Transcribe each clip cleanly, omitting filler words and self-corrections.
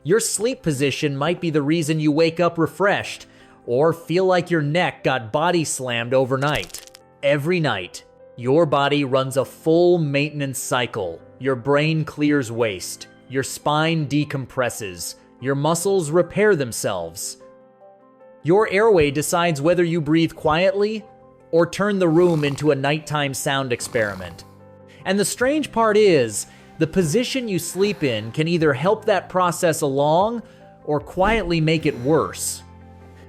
Your sleep position might be the reason you wake up refreshed or feel like your neck got body slammed overnight. Every night, your body runs a full maintenance cycle. Your brain clears waste, your spine decompresses, your muscles repair themselves. Your airway decides whether you breathe quietly or turn the room into a nighttime sound experiment. And the strange part is, the position you sleep in can either help that process along or quietly make it worse.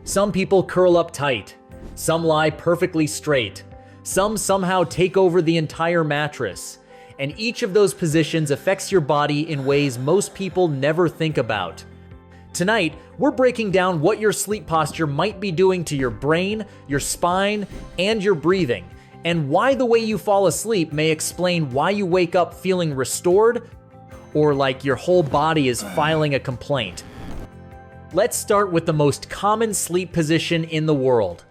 Some people curl up tight, some lie perfectly straight, some somehow take over the entire mattress, and each of those positions affects your body in ways most people never think about. Tonight, we're breaking down what your sleep posture might be doing to your brain, your spine, and your breathing, and why the way you fall asleep may explain why you wake up feeling restored or like your whole body is filing a complaint. Let's start with the most common sleep position in the world.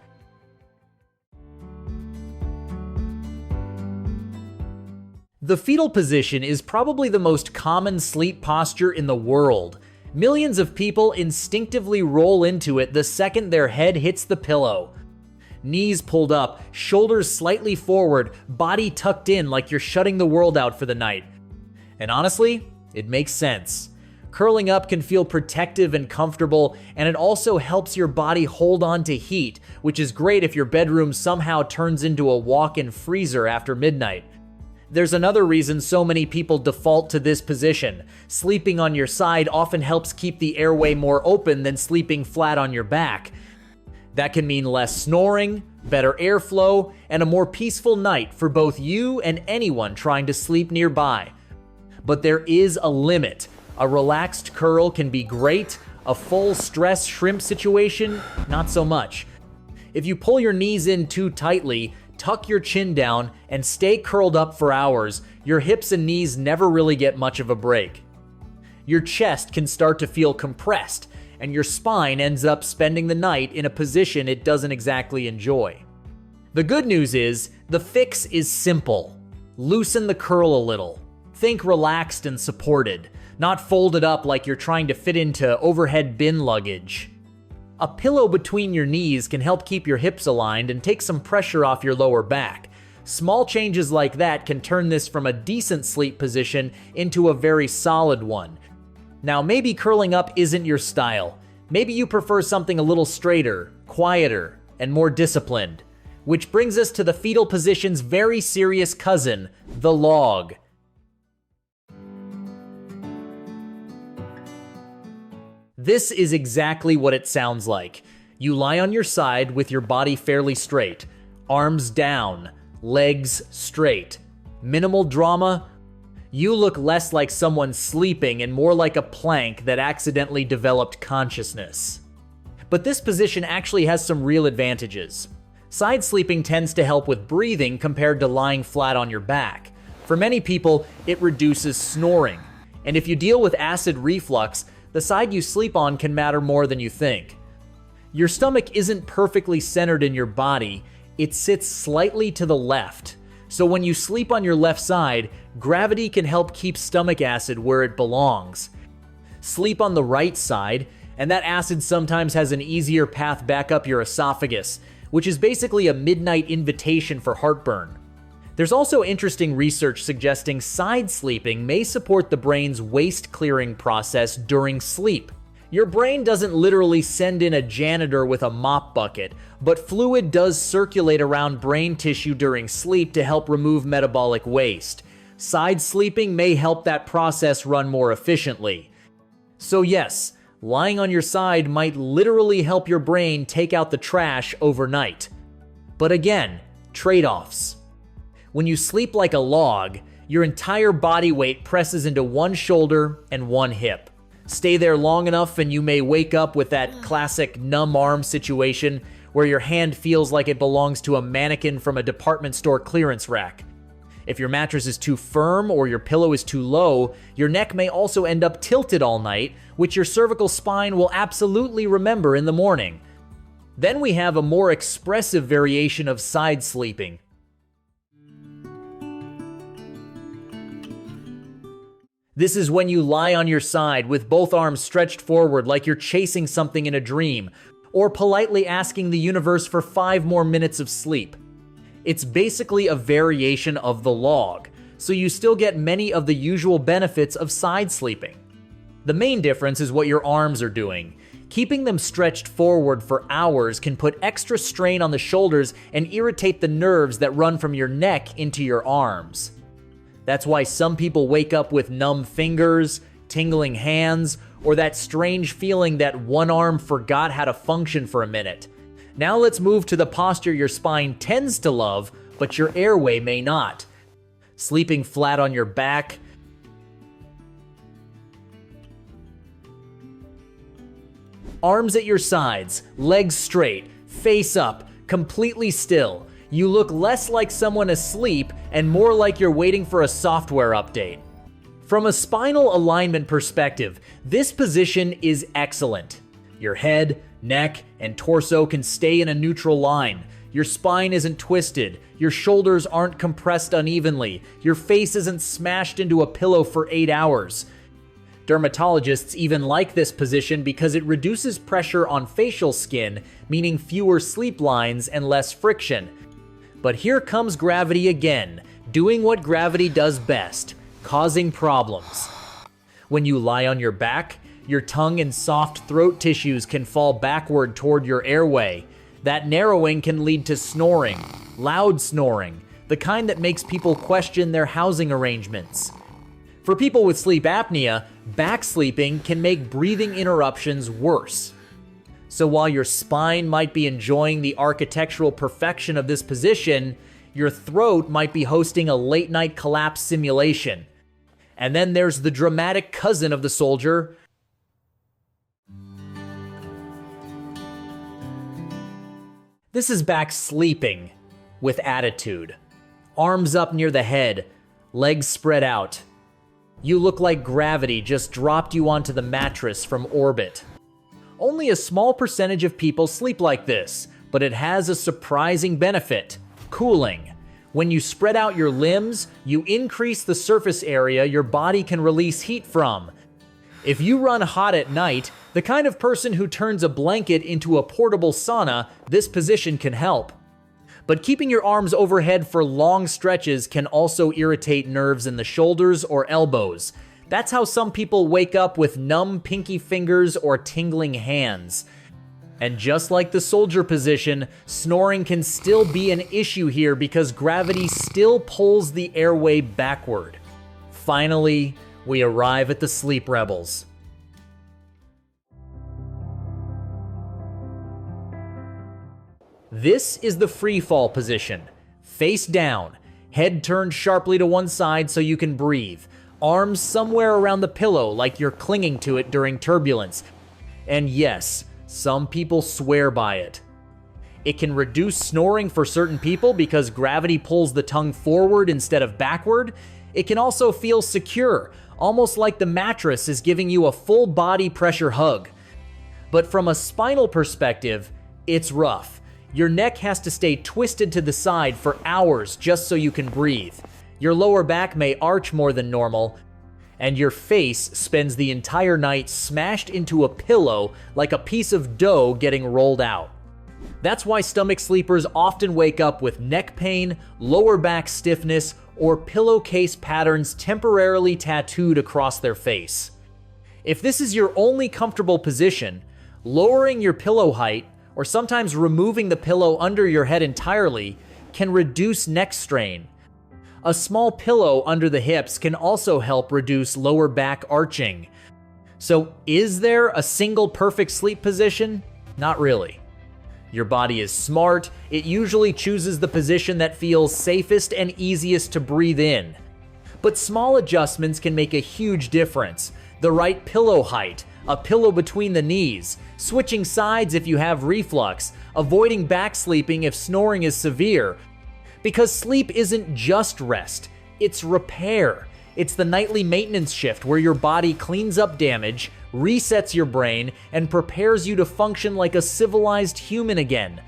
The fetal position is probably the most common sleep posture in the world. Millions of people instinctively roll into it the second their head hits the pillow. Knees pulled up, shoulders slightly forward, body tucked in like you're shutting the world out for the night. And honestly, it makes sense. Curling up can feel protective and comfortable, and it also helps your body hold on to heat, which is great if your bedroom somehow turns into a walk-in freezer after midnight. There's another reason so many people default to this position. Sleeping on your side often helps keep the airway more open than sleeping flat on your back. That can mean less snoring, better airflow, and a more peaceful night for both you and anyone trying to sleep nearby. But there is a limit. A relaxed curl can be great, a full stress shrimp situation, not so much. If you pull your knees in too tightly, tuck your chin down, and stay curled up for hours, your hips and knees never really get much of a break. Your chest can start to feel compressed, and your spine ends up spending the night in a position it doesn't exactly enjoy. The good news is, the fix is simple. Loosen the curl a little. Think relaxed and supported, not folded up like you're trying to fit into overhead bin luggage. A pillow between your knees can help keep your hips aligned and take some pressure off your lower back. Small changes like that can turn this from a decent sleep position into a very solid one. Now, maybe curling up isn't your style. Maybe you prefer something a little straighter, quieter, and more disciplined. Which brings us to the fetal position's very serious cousin, the log. This is exactly what it sounds like. You lie on your side with your body fairly straight, arms down, legs straight. Minimal drama. You look less like someone sleeping and more like a plank that accidentally developed consciousness. But this position actually has some real advantages. Side sleeping tends to help with breathing compared to lying flat on your back. For many people, it reduces snoring. And if you deal with acid reflux, the side you sleep on can matter more than you think. Your stomach isn't perfectly centered in your body, it sits slightly to the left. So when you sleep on your left side, gravity can help keep stomach acid where it belongs. Sleep on the right side, and that acid sometimes has an easier path back up your esophagus, which is basically a midnight invitation for heartburn. There's also interesting research suggesting side sleeping may support the brain's waste clearing process during sleep. Your brain doesn't literally send in a janitor with a mop bucket, but fluid does circulate around brain tissue during sleep to help remove metabolic waste. Side sleeping may help that process run more efficiently. So yes, lying on your side might literally help your brain take out the trash overnight. But again, trade-offs. When you sleep like a log, your entire body weight presses into one shoulder and one hip. Stay there long enough and you may wake up with that classic numb arm situation where your hand feels like it belongs to a mannequin from a department store clearance rack. If your mattress is too firm or your pillow is too low, your neck may also end up tilted all night, which your cervical spine will absolutely remember in the morning. Then we have a more expressive variation of side sleeping. This is when you lie on your side with both arms stretched forward like you're chasing something in a dream, or politely asking the universe for 5 more minutes of sleep. It's basically a variation of the log, so you still get many of the usual benefits of side sleeping. The main difference is what your arms are doing. Keeping them stretched forward for hours can put extra strain on the shoulders and irritate the nerves that run from your neck into your arms. That's why some people wake up with numb fingers, tingling hands, or that strange feeling that one arm forgot how to function for a minute. Now let's move to the posture your spine tends to love, but your airway may not. Sleeping flat on your back, arms at your sides, legs straight, face up, completely still. You look less like someone asleep and more like you're waiting for a software update. From a spinal alignment perspective, this position is excellent. Your head, neck, and torso can stay in a neutral line. Your spine isn't twisted, your shoulders aren't compressed unevenly, your face isn't smashed into a pillow for 8 hours. Dermatologists even like this position because it reduces pressure on facial skin, meaning fewer sleep lines and less friction. But here comes gravity again, doing what gravity does best, causing problems. When you lie on your back, your tongue and soft throat tissues can fall backward toward your airway. That narrowing can lead to snoring, loud snoring, the kind that makes people question their housing arrangements. For people with sleep apnea, back sleeping can make breathing interruptions worse. So while your spine might be enjoying the architectural perfection of this position, your throat might be hosting a late-night collapse simulation. And then there's the dramatic cousin of the soldier. This is back sleeping with attitude. Arms up near the head, legs spread out. You look like gravity just dropped you onto the mattress from orbit. Only a small percentage of people sleep like this, but it has a surprising benefit: cooling. When you spread out your limbs, you increase the surface area your body can release heat from. If you run hot at night, the kind of person who turns a blanket into a portable sauna, this position can help. But keeping your arms overhead for long stretches can also irritate nerves in the shoulders or elbows. That's how some people wake up with numb pinky fingers or tingling hands. And just like the soldier position, snoring can still be an issue here because gravity still pulls the airway backward. Finally, we arrive at the sleep rebels. This is the free fall position. Face down, head turned sharply to one side so you can breathe. Arms somewhere around the pillow like you're clinging to it during turbulence. And yes, some people swear by it. It can reduce snoring for certain people because gravity pulls the tongue forward instead of backward. It can also feel secure, almost like the mattress is giving you a full body pressure hug. But from a spinal perspective, it's rough. Your neck has to stay twisted to the side for hours just so you can breathe. Your lower back may arch more than normal, and your face spends the entire night smashed into a pillow like a piece of dough getting rolled out. That's why stomach sleepers often wake up with neck pain, lower back stiffness, or pillowcase patterns temporarily tattooed across their face. If this is your only comfortable position, lowering your pillow height, or sometimes removing the pillow under your head entirely, can reduce neck strain. A small pillow under the hips can also help reduce lower back arching. So is there a single perfect sleep position? Not really. Your body is smart. It usually chooses the position that feels safest and easiest to breathe in. But small adjustments can make a huge difference. The right pillow height, a pillow between the knees, switching sides if you have reflux, avoiding back sleeping if snoring is severe. Because sleep isn't just rest, it's repair. It's the nightly maintenance shift where your body cleans up damage, resets your brain, and prepares you to function like a civilized human again.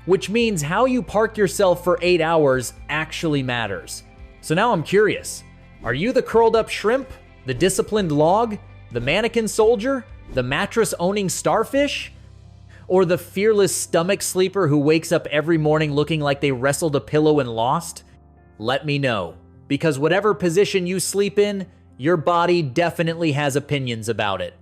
Which means how you park yourself for 8 hours actually matters. So now I'm curious, are you the curled up shrimp The disciplined log? The mannequin soldier? The mattress-owning starfish? Or the fearless stomach sleeper who wakes up every morning looking like they wrestled a pillow and lost? Let me know, because whatever position you sleep in, your body definitely has opinions about it.